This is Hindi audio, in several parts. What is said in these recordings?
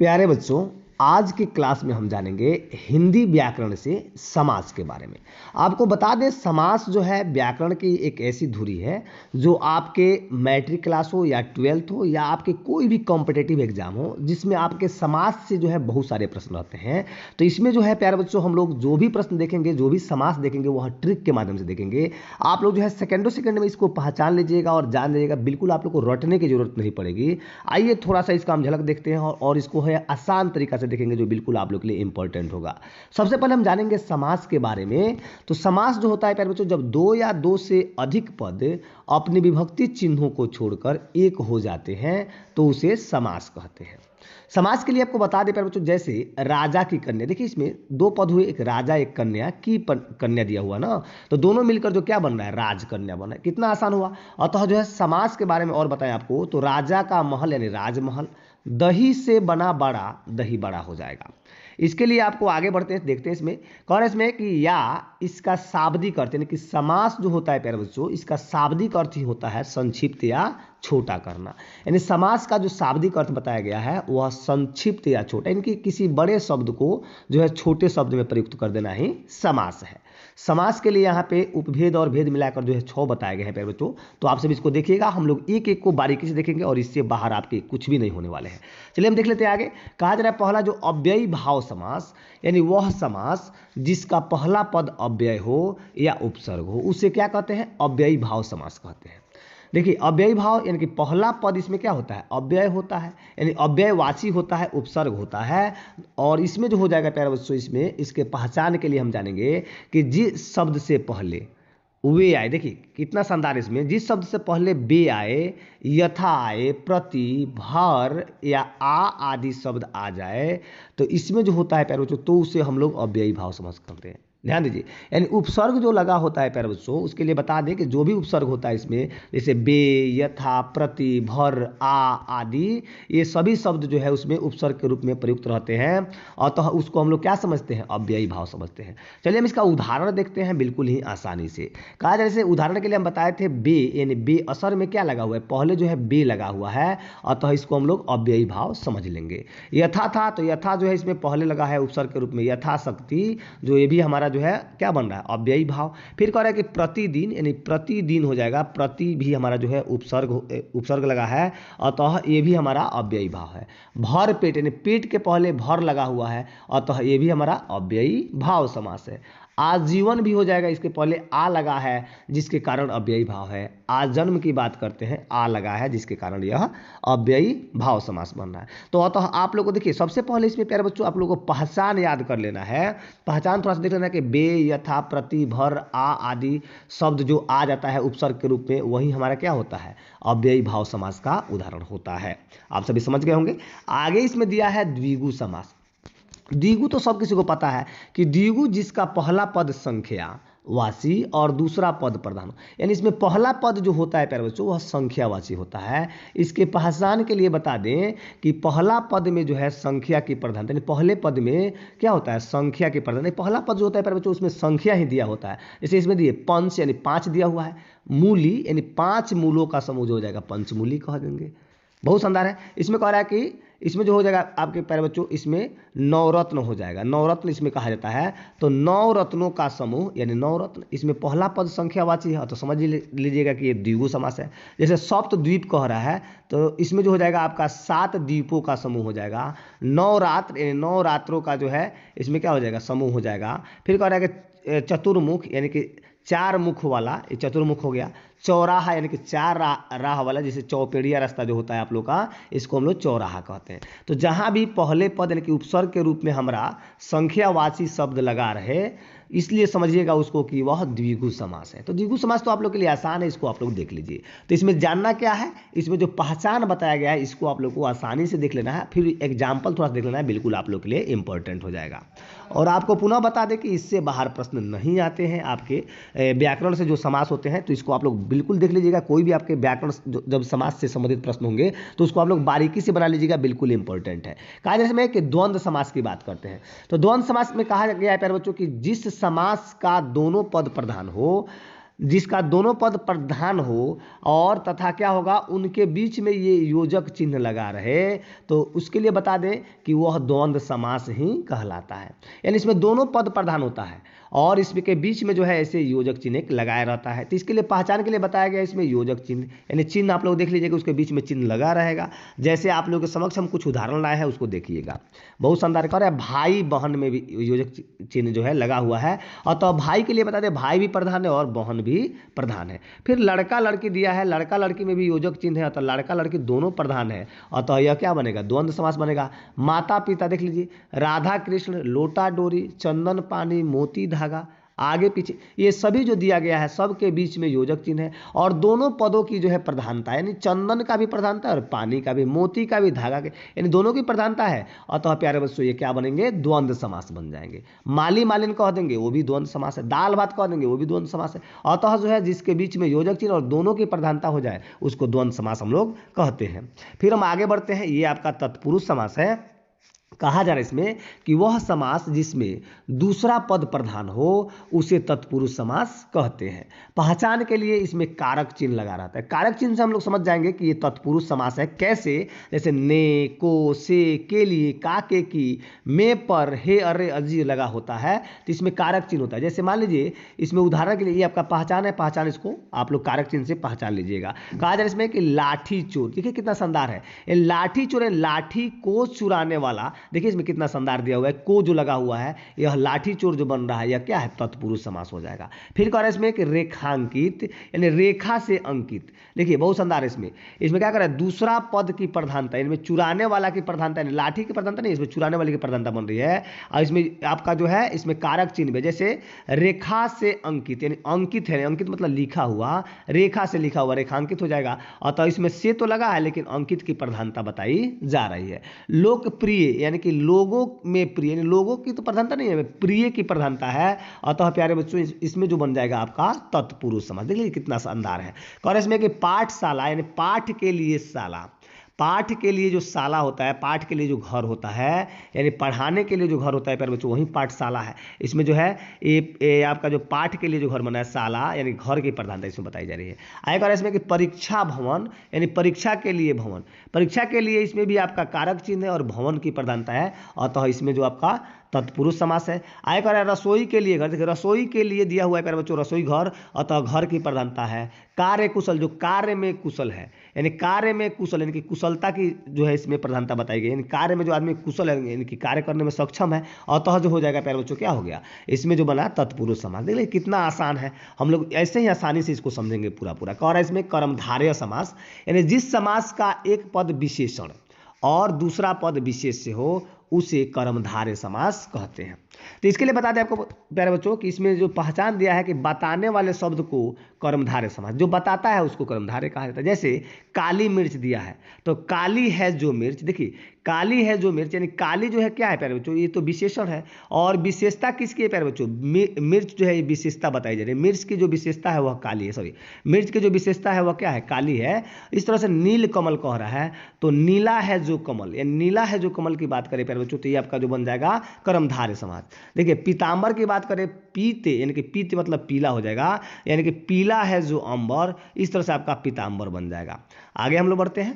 प्यारे बच्चों, आज की क्लास में हम जानेंगे हिंदी व्याकरण से समास के बारे में। आपको बता दें, समास जो है व्याकरण की एक ऐसी धुरी है जो आपके मैट्रिक क्लास हो या 12th हो या आपके कोई भी कॉम्पिटेटिव एग्जाम हो, जिसमें आपके समास से जो है बहुत सारे प्रश्न रहते हैं। तो इसमें जो है प्यारे बच्चों, हम लोग जो भी प्रश्न देखेंगे, जो भी समास देखेंगे, वह ट्रिक के माध्यम से देखेंगे। आप लोग जो है सेकंडों सेकंड में इसको पहचान लीजिएगा और जान लीजिएगा। बिल्कुल आप लोग को रटने की जरूरत नहीं पड़ेगी। आइए थोड़ा सा इसका हम झलक देखते हैं और इसको है आसान तरीका से देखेंगे, जो बिल्कुल आप लोग के लिए इंपॉर्टेंट होगा। सबसे पहले हम जानेंगे समास के बारे में। तो समास जो होता है प्यारे बच्चों, जब दो या दो से अधिक पद अपने विभक्ति चिन्हों को छोड़कर एक हो जाते हैं तो उसे समास कहते हैं। समास के लिए आपको बता दें प्यारे बच्चों, जैसे राजा की कन्या, देखिए इसमें दो पद हुए, एक राजा एक कन्या की कन्या दिया हुआ ना, तो दोनों मिलकर जो क्या बन रहा है, राजकन्या बन रहा है। कितना आसान हुआ। अतः जो है समास के बारे में और बताएं आपको, तो राजा का महल यानी राजमहल, दही से बना बड़ा, दही बड़ा हो जाएगा। इसके लिए आपको आगे बढ़ते हैं, देखते हैं इसमें कौन है, इसमें कि या इसका शाब्दिक अर्थ, यानी कि समास जो होता है प्यारे बच्चों, इसका शाब्दिक अर्थ ही होता है संक्षिप्त या छोटा करना। यानी समास का जो शाब्दिक अर्थ बताया गया है वह संक्षिप्त या छोटा, यानी कि किसी बड़े शब्द को जो है छोटे शब्द में प्रयुक्त कर देना ही समास है। समास के लिए यहाँ पे उपभेद और भेद मिलाकर जो है 6 बताए गए हैं प्यारे बच्चों। तो आप सब इसको देखिएगा, हम लोग एक एक को बारीकी से देखेंगे और इससे बाहर आपके कुछ भी नहीं होने वाले हैं। चलिए हम देख लेते हैं आगे। कहा जा रहा है पहला जो अव्ययी भाव समास, यानी वह समास जिसका पहला पद अव्यय हो या उपसर्ग हो, उसे क्या कहते हैं, अव्ययी भाव समास कहते हैं। देखिए अव्ययी भाव यानी कि पहला पद इसमें क्या होता है, अव्यय होता है, यानी अव्ययवाची होता है, उपसर्ग होता है। और इसमें जो हो जाएगा प्यारे बच्चों, इसमें इसके पहचान के लिए हम जानेंगे कि जिस शब्द से पहले वे आए, देखिए कितना शानदार, इसमें जिस शब्द से पहले बे आए, यथा आए, प्रति, भर या आ आदि शब्द आ जाए, तो इसमें जो होता है प्यारे बच्चों, तो उसे हम लोग अव्ययी भाव समझ करते हैं। ध्यान दीजिए, यानी उपसर्ग जो लगा होता है प्यारे बच्चों, उसके लिए बता दें कि जो भी उपसर्ग होता है इसमें, जैसे बे, यथा, प्रति, भर, आ आदि, ये सभी शब्द जो है उसमें उपसर्ग के रूप में प्रयुक्त रहते हैं। अतः उसको हम लोग क्या समझते हैं, अव्ययी भाव समझते हैं। चलिए हम इसका उदाहरण देखते हैं बिल्कुल ही आसानी से। कहा जैसे उदाहरण के लिए हम बताए थे बे, यानी बे असर में क्या लगा हुआ है, पहले जो है बे लगा हुआ है, अतः इसको हम लोग अव्ययी भाव समझ लेंगे। यथा था, तो यथा जो है इसमें पहले लगा है उपसर्ग के रूप में, यथाशक्ति, जो ये भी हमारा जो है क्या बन रहा है, अव्ययी भाव। फिर कह रहा है कि प्रतिदिन, यानी प्रतिदिन हो जाएगा, प्रति भी हमारा जो है उपसर्ग लगा है, अतः ये भी हमारा अव्ययी भाव है। भर पेट, यानी पेट के पहले भर लगा हुआ है, अतः ये भी हमारा अव्ययी भाव समास है। आजीवन भी हो जाएगा, इसके पहले आ लगा है जिसके कारण अव्ययी भाव है। आजन्म की बात करते हैं, आ लगा है जिसके कारण यह अव्ययी भाव समास बन रहा है। तो अतः आप लोग को देखिए, सबसे पहले इसमें प्यारे बच्चों आप लोगों को पहचान याद कर लेना है। पहचान थोड़ा सा देख लेना है कि बे, यथा, प्रति, भर, आ आदि शब्द जो आ जाता है उपसर्ग के रूप में, वही हमारा क्या होता है, अव्ययी भाव समास का उदाहरण होता है। आप सभी समझ गए होंगे। आगे इसमें दिया है द्विगु समास। द्विगु तो सब किसी को पता है कि द्विगु जिसका पहला पद संख्या वाची और दूसरा पद प्रधान, यानी इसमें पहला पद जो होता है प्यारे बच्चों वह संख्यावाची होता है। इसके पहचान के लिए बता दें कि पहला पद में जो है संख्या की प्रधानता, यानी पहले पद में क्या होता है, संख्या की प्रधानता। पहला पद जो होता है प्यारे बच्चों उसमें संख्या ही दिया होता है। जैसे इसमें दिए पंच, यानी 5 दिया हुआ है, मूली यानी 5 मूलों का समूह जो हो जाएगा पंचमूली कह देंगे। बहुत शानदार है। इसमें कह रहा है कि इसमें जो हो जाएगा आपके प्यारे बच्चों, इसमें नवरत्न हो जाएगा, नवरत्न इसमें कहा जाता है। तो नौ रत्नों का समूह यानी नवरत्न, इसमें पहला पद संख्यावाची है, तो समझ लीजिएगा कि ये द्विगु समास है। जैसे सप्त द्वीप कह रहा है, तो इसमें जो हो जाएगा आपका 7 द्वीपों का समूह हो जाएगा। नवरात्र यानी 9 रात्रों का जो है इसमें क्या हो जाएगा, समूह हो जाएगा। फिर कह रहा है कि चतुर्मुख, यानी कि 4 मुख वाला, ये चतुर्मुख हो गया। चौराहा यानी कि 4 राह वाला, जैसे चौपेड़िया रास्ता जो होता है आप लोग का, इसको हम लोग चौराहा कहते हैं। तो जहां भी पहले पद यानी कि उपसर्ग के रूप में हमारा संख्यावाची शब्द लगा रहे, इसलिए समझिएगा उसको कि वह द्विगु समास है। तो द्विगु समास तो आप लोग के लिए आसान है, इसको आप लोग देख लीजिए। तो इसमें जानना क्या है, इसमें जो पहचान बताया गया है इसको आप लोग को आसानी से देख लेना है, फिर एग्जाम्पल थोड़ा सा देख लेना है, बिल्कुल आप लोग के लिए इंपॉर्टेंट हो जाएगा। और आपको पुनः बता दें कि इससे बाहर प्रश्न नहीं आते हैं आपके व्याकरण से जो समास होते हैं, तो इसको आप लोग बिल्कुल देख लीजिएगा। कोई भी आपके व्याकरण जब समास से संबंधित प्रश्न होंगे तो उसको आप लोग बारीकी से बना लीजिएगा, बिल्कुल इंपॉर्टेंट है। कहा जैसे में कि द्वंद्व समास की बात करते हैं, तो द्वंद्व समास में कहा गया है प्यारे बच्चों कि जिस समास का दोनों पद प्रधान हो, जिसका दोनों पद प्रधान हो और तथा क्या होगा, उनके बीच में ये योजक चिन्ह लगा रहे, तो उसके लिए बता दें कि वह द्वंद्व समास ही कहलाता है। यानी इसमें दोनों पद प्रधान होता है और इसके बीच में जो है ऐसे योजक चिन्ह एक लगाया रहता है। तो इसके लिए पहचान के लिए बताया गया इसमें योजक चिन्ह, यानी चिन्ह आप लोग देख लीजिएगा, उसके बीच में चिन्ह लगा रहेगा। जैसे आप लोगों के समक्ष हम कुछ उदाहरण लाए हैं, उसको देखिएगा। बहुत शानदार कर रहा है, भाई बहन में भी योजक चिन्ह जो है लगा हुआ है। और तो भाई के लिए बता दें, भाई भी प्रधान है और बहन भी प्रधान है। फिर लड़का लड़की दिया है, लड़का लड़की में भी योजक चिन्ह है, तो लड़का लड़की दोनों प्रधान है, और तो यह क्या बनेगा, द्वंद्व समास बनेगा। माता पिता देख लीजिए, राधा कृष्ण, लोटा डोरी, चंदन पानी, मोती धागा, आगे पीछे, ये सभी जो दिया गया है सबके बीच में योजक चिन्ह है। और दोनों पदों की जो है प्रधानता, यानी चंदन का भी प्रधानता है और पानी का भी, मोती का भी, धागा के, यानी दोनों की प्रधानता है। अतः प्यारे बच्चों ये क्या बनेंगे, द्वंद्व समास बन जाएंगे। माली मालिन कह देंगे वो भी द्वंद्व समास है, दाल भात कह देंगे वो भी द्वंद्व समास है। अतः जो है जिसके बीच में योजक चिन्ह और दोनों की प्रधानता हो जाए उसको द्वंद्व समास हम लोग कहते हैं। फिर हम आगे बढ़ते हैं, ये आपका तत्पुरुष समास है। कहा जा रहा है इसमें कि वह समास जिसमें दूसरा पद प्रधान हो उसे तत्पुरुष समास कहते हैं। पहचान के लिए इसमें कारक चिन्ह लगा रहता है। कारक चिन्ह से हम लोग समझ जाएंगे कि ये तत्पुरुष समास है। कैसे, जैसे ने, को, से, के लिए, का, के, की, में, पर, हे, अरे, अजी लगा होता है, तो इसमें कारक चिन्ह होता है। जैसे मान लीजिए इसमें उदाहरण के लिए, ये आपका पहचान है, पहचान इसको आप लोग कारक चिन्ह से पहचान लीजिएगा। कहा जा रहा है इसमें कि लाठी चोर, देखिए कितना शानदार है, ये लाठी चोर है, लाठी को चुराने वाला। देखिए इसमें कितना शानदार दिया हुआ है, को जो लगा हुआ है, यह लाठी चोर जो बन रहा है, यह क्या है, तत्पुरुष समास हो जाएगा। फिर कह रहा है इसमें कि रेखांकित, यानी रेखा से अंकित। देखिए बहुत शानदार है इसमें क्या कर रहा है, दूसरा पद की प्रधानता, इनमें चुराने वाला की प्रधानता, यानी लाठी की प्रधानता नहीं, इसमें चुराने वाले की प्रधानता बन रही है। और इसमें आपका जो है इसमें कारक चिन्ह है, जैसे रेखा से अंकित, यानी अंकित है, अंकित मतलब लिखा हुआ, रेखा से लिखा हुआ रेखांकित हो जाएगा। अतः इसमें से तो लगा है लेकिन अंकित की प्रधानता बताई जा रही है। लोकप्रिय, यानी कि लोगों में प्रिय, यानी लोगों की तो प्रधानता नहीं है, प्रिय की प्रधानता है। अतः प्यारे बच्चों इसमें जो बन जाएगा आपका तत्पुरुष समास। देखिए कितना शानदार है। और इसमें कि पाठशाला, यानी पाठ के लिए शाला, पाठ के लिए जो शाला होता है, पाठ के लिए जो घर होता है, यानी पढ़ाने के लिए जो घर होता है प्यारे बच्चों, वही पाठशाला है। इसमें जो है ये आपका जो पाठ के लिए जो घर बना है, शाला यानी घर की प्रधानता इसमें बताई जा रही है। आएगा इसमें कि परीक्षा भवन, यानी परीक्षा के लिए भवन, परीक्षा के लिए, इसमें भी आपका कारक चिन्ह है और भवन की प्रधानता है। अतः इसमें जो आपका तत्पुरुष समास है। आएगा रसोई के लिए घर, देखिए रसोई के लिए दिया हुआ है प्यारे बच्चों, रसोई घर, अतः घर की प्रधानता है। कार्य कुशल, जो कार्य में कुशल है, यानी कार्य में कुशल, यानी कि कुशलता की जो है इसमें प्रधानता बताई गई, यानी कार्य में जो आदमी कुशल है, यानी कि कार्य करने में सक्षम है, अतः जो हो जाएगा प्यारे बच्चों क्या हो गया, इसमें जो बना तत्पुरुष समास। देखिए कितना आसान है, हम लोग ऐसे ही आसानी से इसको समझेंगे पूरा पूरा। और इसमें कर्मधारय समास, यानी जिस समास का एक पद विशेषण और दूसरा पद विशेष से हो उसे कर्मधारय समास कहते हैं। तो इसके लिए बता दें आपको प्यारे बच्चों कि इसमें जो पहचान दिया है कि बताने वाले शब्द को कर्मधारय समास, जो बताता है उसको कर्मधारय कहा जाता है। जैसे काली मिर्च दिया है, तो काली है जो मिर्च, देखिए काली है जो मिर्च, यानी काली जो है क्या है प्यारे बच्चों, ये तो विशेषण है। और विशेषता किसकी है प्यारे बच्चों, मिर्च जो है ये विशेषता बताई जा रही है। मिर्च की जो विशेषता है वह काली है, सॉरी मिर्च की जो विशेषता है वह क्या है, काली है। इस तरह से नील कमल कह रहा है, तो नीला है जो कमल, यानी नीला है जो कमल की बात करें प्यारे बच्चों, तो ये आपका जो बन जाएगा कर्मधारय समास। देखिए पीतांबर की बात करें, पीते यानी कि पीते मतलब पीला हो जाएगा, यानी कि पीला है जो अंबर, इस तरह से आपका पीतांबर बन जाएगा। आगे हम लोग बढ़ते हैं,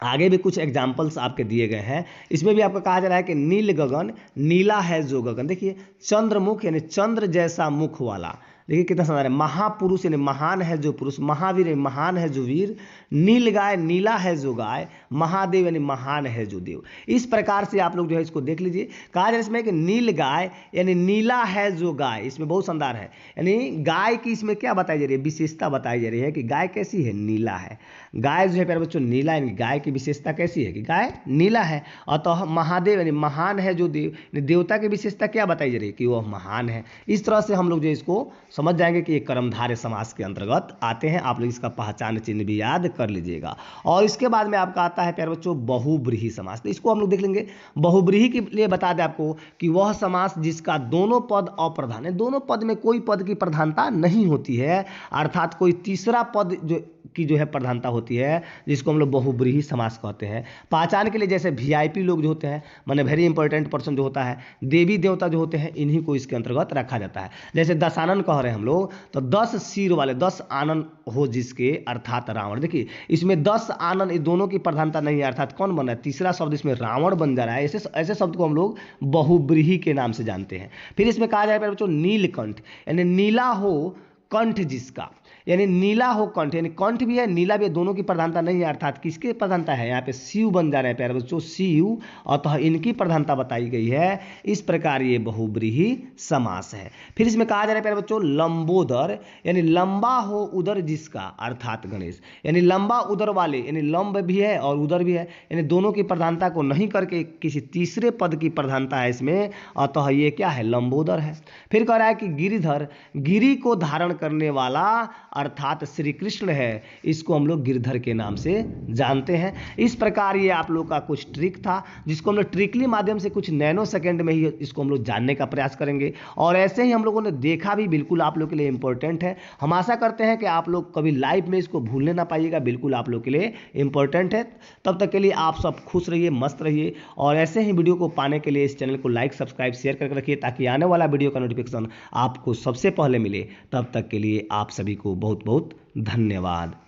आगे भी कुछ एग्जाम्पल्स आपके दिए गए हैं। इसमें भी आपका कहा जा रहा है कि नील गगन, नीला है जो गगन, देखिए चंद्रमुख यानी चंद्र जैसा मुख वाला, देखिए कितना शानदार है। महापुरुष यानी महान है जो पुरुष, महावीर यानी महान है जो वीर, नील गाय, नीला है जो गाय, महादेव यानी महान है जो देव। इस प्रकार से आप लोग जो है इसको देख लीजिए। कहा जा रहा है इसमें कि नील गाय यानी नीला है जो गाय, इसमें बहुत शानदार है, यानी गाय की इसमें क्या बताई जा रही है, विशेषता बताई जा रही है कि गाय कैसी है, नीला है। गाय जो है प्यारे बच्चों नीला, यानी गाय की विशेषता कैसी है कि गाय नीला है। अतः महादेव यानी महान है जो देव, देवता की विशेषता क्या बताई जा रही है कि वह महान है। इस तरह से हम लोग जो इसको समझ जाएंगे कि ये कर्मधारय समास के अंतर्गत आते हैं। आप लोग इसका पहचान चिन्ह भी याद कर लीजिएगा। और इसके बाद में आपका आता है प्यारे बच्चों बहुब्रीहि समास, तो इसको हम लोग देख लेंगे। बहुब्रीहि के लिए बता दें आपको कि वह समास जिसका दोनों पद अप्रधान है, दोनों पद में कोई पद की प्रधानता नहीं होती है, अर्थात कोई तीसरा पद जो है प्रधानता होती है, जिसको हम लोग बहुब्रीहि समास कहते हैं। पहचान के लिए जैसे वीआईपी लोग जो होते हैं, माने वेरी इंपॉर्टेंट पर्सन जो होता है, देवी देवता जो होते हैं, इन्हीं को इसके अंतर्गत रखा जाता है। जैसे दशानन कह पढ़े हम लोग, तो 10 सिर वाले 10 आनन हो जिसके अर्थात रावण। देखिए इसमें 10 आनन, ये दोनों की प्रधानता नहीं है, अर्थात कौन बन रहा है, तीसरा शब्द इसमें रावण बन जा रहा है। ऐसे ऐसे शब्द को हम लोग बहुब्रीहि के नाम से जानते हैं। फिर इसमें कहा जाएगा बच्चों नीलकंठ, यानी नीला हो कंठ जिसका, यानी नीला हो कंठ, यानी कंठ भी है नीला भी है, दोनों की प्रधानता नहीं है, अर्थात किसकी प्रधानता है, यहाँ पे शिव बन जा रहे हैं प्यारे बच्चों, शिव, अतः इनकी प्रधानता बताई गई है। इस प्रकार ये बहुब्रीहि समास है। फिर इसमें कहा जा रहा है प्यारे बच्चों लंबोदर, यानी लंबा हो उदर जिसका, अर्थात गणेश, यानी लंबा उदर वाले, यानी लंब भी है और उदर भी है, यानी दोनों की प्रधानता को नहीं करके किसी तीसरे पद की प्रधानता है इसमें, अतः ये क्या है, लंबोदर है। फिर कह रहा है कि गिरिधर, गिरी को धारण करने वाला अर्थात श्री कृष्ण है, इसको हम लोग गिरधर के नाम से जानते हैं। इस प्रकार ये आप लोग का कुछ ट्रिक था, जिसको हम लोग ट्रिकली माध्यम से कुछ नैनो सेकंड में ही इसको हम लोग जानने का प्रयास करेंगे, और ऐसे ही हम लोगों ने देखा भी, बिल्कुल आप लोग के लिए इंपॉर्टेंट है। हम आशा करते हैं कि आप लोग कभी लाइफ में इसको भूलने ना पाइएगा, बिल्कुल आप लोग के लिए इंपॉर्टेंट है। तब तक के लिए आप सब खुश रहिए, मस्त रहिए, और ऐसे ही वीडियो को पाने के लिए इस चैनल को लाइक सब्सक्राइब शेयर करके रखिए, ताकि आने वाला वीडियो का नोटिफिकेशन आपको सबसे पहले मिले। तब तक के लिए आप सभी को बहुत बहुत धन्यवाद।